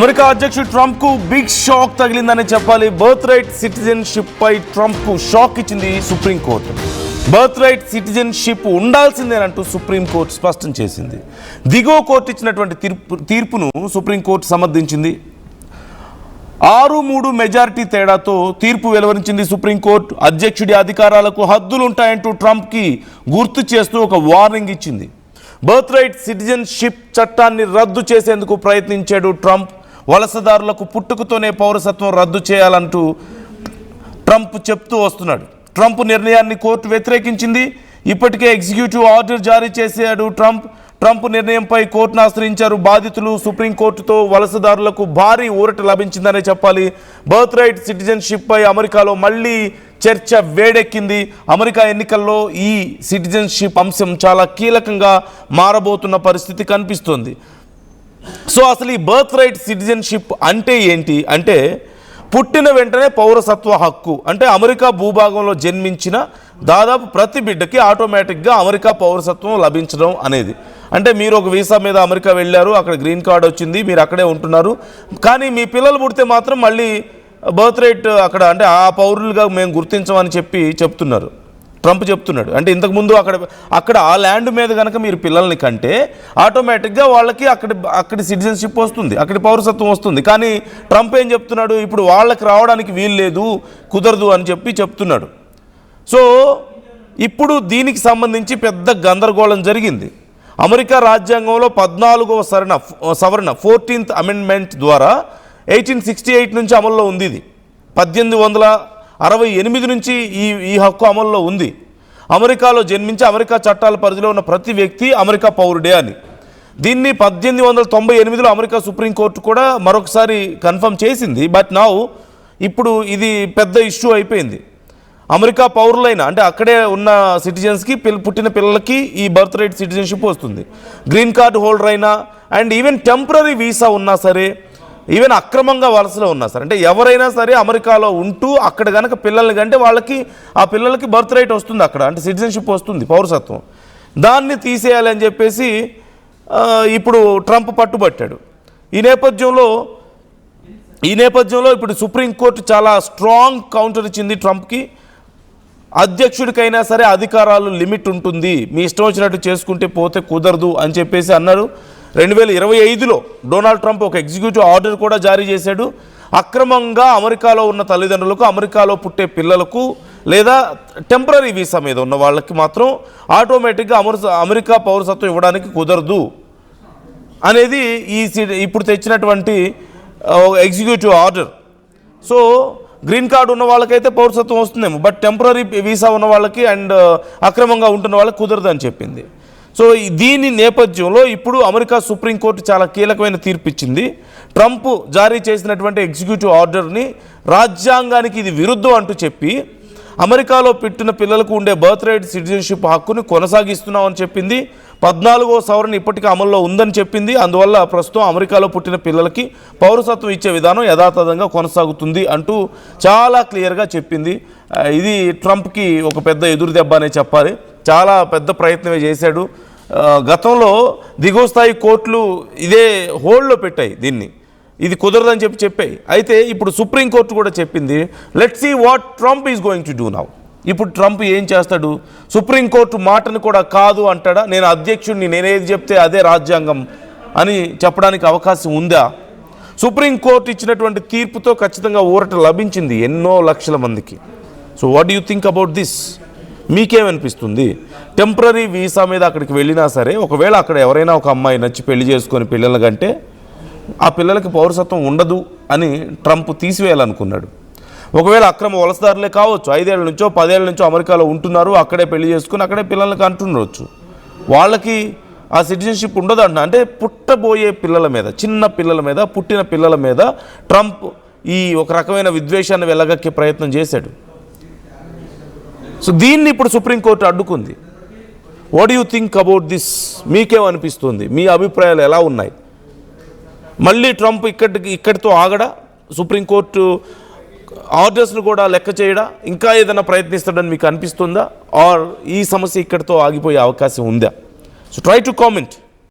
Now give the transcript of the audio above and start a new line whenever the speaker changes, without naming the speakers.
America అధ్యక్షుడు ట్రంప్కు big shock తగిలిందని చెప్పాలి. బర్త్ రైట్ సిటిజన్షిప్ పై ట్రంప్కు షాక్ ఇచ్చింది సుప్రీంకోర్టు. బర్త్ రైట్ సిటిజన్షిప్ ఉండాల్సిందేనంటూ సుప్రీంకోర్టు స్పష్టం చేసింది. దిగువ కోర్టు ఇచ్చినటువంటి తీర్పును సుప్రీంకోర్టు సమర్థించింది. 6-3 మెజారిటీ తేడాతో తీర్పు వెలువరించింది సుప్రీంకోర్టు. అధ్యక్షుడి అధికారాలకు హద్దులుంటాయంటూ ట్రంప్కి గుర్తు చేస్తూ ఒక వార్నింగ్ ఇచ్చింది. బర్త్ రైట్ సిటిజన్షిప్ చట్టాన్ని రద్దు చేసేందుకు ప్రయత్నించాడు ట్రంప్. వలసదారులకు పుట్టుకతోనే పౌరసత్వం రద్దు చేయాలంటూ ట్రంప్ చెప్తూ వస్తున్నాడు. ట్రంప్ నిర్ణయాన్ని కోర్టు వ్యతిరేకించింది. ఇప్పటికే ఎగ్జిక్యూటివ్ ఆర్డర్ జారీ చేశాడు ట్రంప్ నిర్ణయంపై కోర్టును ఆశ్రయించారు బాధితులు. సుప్రీంకోర్టుతో వలసదారులకు భారీ ఊరట లభించిందనే చెప్పాలి. బర్త్ రైట్ సిటిజన్షిప్ పై అమెరికాలో మళ్ళీ చర్చ వేడెక్కింది. అమెరికా ఎన్నికల్లో ఈ సిటిజన్షిప్ అంశం చాలా కీలకంగా మారబోతున్న పరిస్థితి కనిపిస్తోంది. సో అసలు ఈ బర్త్ రైట్ సిటిజన్షిప్ అంటే ఏంటి అంటే, పుట్టిన వెంటనే పౌరసత్వ హక్కు. అంటే అమెరికా భూభాగంలో జన్మించిన దాదాపు ప్రతి బిడ్డకి ఆటోమేటిక్గా అమెరికా పౌరసత్వం లభించడం అనేది. అంటే మీరు ఒక వీసా మీద అమెరికా వెళ్ళారు, అక్కడ గ్రీన్ కార్డ్ వచ్చింది, మీరు అక్కడే ఉంటున్నారు, కానీ మీ పిల్లలు పుడితే మాత్రం మళ్ళీ బర్త్ రైట్ అక్కడ అంటే ఆ పౌరులుగా మేము గుర్తించమని చెప్తున్నారు ట్రంప్ చెప్తున్నాడు. అంటే ఇంతకుముందు అక్కడ ఆ ల్యాండ్ మీద కనుక మీరు పిల్లల్ని కంటే ఆటోమేటిక్గా వాళ్ళకి అక్కడి సిటిజన్షిప్ వస్తుంది, అక్కడి పౌరసత్వం వస్తుంది. కానీ ట్రంప్ ఏం చెప్తున్నాడు, ఇప్పుడు వాళ్ళకి రావడానికి వీలు లేదు, కుదరదు అని చెప్తున్నాడు. సో ఇప్పుడు దీనికి సంబంధించి పెద్ద గందరగోళం జరిగింది. అమెరికా రాజ్యాంగంలో 14వ సవరణ 14th అమెండ్మెంట్ ద్వారా 1868 నుంచి అమల్లో ఉంది. ఇది 1868 నుంచి ఈ హక్కు అమల్లో ఉంది. అమెరికాలో జన్మించి అమెరికా చట్టాల పరిధిలో ఉన్న ప్రతి వ్యక్తి అమెరికా పౌరుడే అని. దీన్ని 1898లో అమెరికా సుప్రీంకోర్టు కూడా మరొకసారి కన్ఫర్మ్ చేసింది. బట్ ఇప్పుడు ఇది పెద్ద ఇష్యూ అయిపోయింది. అమెరికా పౌరులైన అంటే అక్కడే ఉన్న సిటిజన్స్కి పుట్టిన పిల్లలకి ఈ బర్త్ రైట్ సిటిజన్షిప్ వస్తుంది. గ్రీన్ కార్డు హోల్డర్ అయినా అండ్ ఈవెన్ టెంపరరీ వీసా ఉన్నా సరే, ఈవెన్ అక్రమంగా వలసలో ఉన్నా సరే, అంటే ఎవరైనా సరే అమెరికాలో ఉంటూ అక్కడ కనుక పిల్లల్ని కంటే ఆ పిల్లలకి బర్త్ రైట్ వస్తుంది, అక్కడ అంటే సిటిజన్షిప్ వస్తుంది, పౌరసత్వం. దాన్ని తీసేయాలని చెప్పేసి ఇప్పుడు ట్రంప్ పట్టుబట్టాడు. ఈ నేపథ్యంలో ఇప్పుడు సుప్రీంకోర్టు చాలా స్ట్రాంగ్ కౌంటర్ ఇచ్చింది ట్రంప్కి. అధ్యక్షుడికైనా సరే అధికారాలు లిమిట్ ఉంటుంది, మీ ఇష్టం వచ్చినట్టు చేసుకుంటే పోతే కుదరదు అని చెప్పేసి అన్నారు. 2025లో డొనాల్డ్ ట్రంప్ ఒక ఎగ్జిక్యూటివ్ ఆర్డర్ కూడా జారీ చేశాడు. అక్రమంగా అమెరికాలో ఉన్న తల్లిదండ్రులకు, అమెరికాలో పుట్టే పిల్లలకు లేదా టెంపరరీ వీసా మీద ఉన్న వాళ్ళకి మాత్రం ఆటోమేటిక్గా అమెరికా పౌరసత్వం ఇవ్వడానికి కుదరదు అనేది ఇప్పుడు తెచ్చినటువంటి executive order. So green card ఉన్న వాళ్ళకైతే పౌరసత్వం వస్తుందేమో, బట్ టెంపరరీ వీసా ఉన్న వాళ్ళకి అండ్ అక్రమంగా ఉంటున్న వాళ్ళకి కుదరదు అని చెప్పింది. సో దీని నేపథ్యంలో ఇప్పుడు అమెరికా సుప్రీంకోర్టు చాలా కీలకమైన తీర్పు ఇచ్చింది. ట్రంప్ జారీ చేసినటువంటి ఎగ్జిక్యూటివ్ ఆర్డర్ని రాజ్యాంగానికి ఇది విరుద్ధం అంటూ చెప్పి అమెరికాలో పుట్టిన పిల్లలకు ఉండే బర్త్ రైట్ సిటిజన్షిప్ హక్కుని కొనసాగిస్తున్నామని చెప్పింది. 14వ సవరణ ఇప్పటికీ అమల్లో ఉందని చెప్పింది. అందువల్ల ప్రస్తుతం అమెరికాలో పుట్టిన పిల్లలకి పౌరసత్వం ఇచ్చే విధానం యథాతథంగా కొనసాగుతుంది అంటూ చాలా క్లియర్గా చెప్పింది. ఇది ట్రంప్కి ఒక పెద్ద ఎదురు దెబ్బ అనే చెప్పాలి. చాలా పెద్ద ప్రయత్నమే చేశాడు. గతంలో దిగువ స్థాయి కోర్టులు ఇదే హోల్డ్లో పెట్టాయి దీన్ని, ఇది కుదరదని చెప్పాయి. అయితే ఇప్పుడు సుప్రీంకోర్టు కూడా చెప్పింది, let's see what Trump is going to do now. ఇప్పుడు ట్రంప్ ఏం చేస్తాడు? సుప్రీంకోర్టు మాటను కూడా కాదు అంటాడా? నేను అధ్యక్షుడిని, నేనేది చెప్తే అదే రాజ్యాంగం అని చెప్పడానికి అవకాశం ఉందా? సుప్రీంకోర్టు ఇచ్చినటువంటి తీర్పుతో ఖచ్చితంగా ఊరట లభించింది ఎన్నో లక్షల మందికి. So what do you think about this? మీకేమనిపిస్తుంది? టెంపరరీ వీసా మీద అక్కడికి వెళ్ళినా సరే, ఒకవేళ అక్కడ ఎవరైనా ఒక అమ్మాయి నచ్చి పెళ్లి చేసుకొని పిల్లల కంటే ఆ పిల్లలకి పౌరసత్వం ఉండదు అని ట్రంప్ తీసివేయాలనుకున్నాడు. ఒకవేళ అక్రమ వలసదారులే కావచ్చు, 5 ఏళ్ల నుంచో 10 ఏళ్ల నుంచో అమెరికాలో ఉంటున్నారు, అక్కడే పెళ్లి చేసుకుని అక్కడే పిల్లలకి అంటుండవచ్చు, వాళ్ళకి ఆ సిటిజన్షిప్ ఉండదు అంటున్నా. అంటే పుట్టబోయే పిల్లల మీద, చిన్న పిల్లల మీద, పుట్టిన పిల్లల మీద ట్రంప్ ఈ ఒక రకమైన విద్వేషాన్ని వెళ్ళగక్కే ప్రయత్నం చేశాడు. సో దీన్ని ఇప్పుడు సుప్రీంకోర్టు అడ్డుకుంది. What you think about this? మీకేమనిపిస్తుంది? మీ అభిప్రాయాలు ఎలా ఉన్నాయి? మళ్ళీ ట్రంప్ ఇక్కడితో ఆగడా? సుప్రీంకోర్టు ఆర్డర్స్ను కూడా లెక్క చేయడా? ఇంకా ఏదైనా ప్రయత్నిస్తాడని మీకు అనిపిస్తుందా? ఆర్ ఈ సమస్య ఇక్కడితో ఆగిపోయే అవకాశం ఉందా? So try to comment.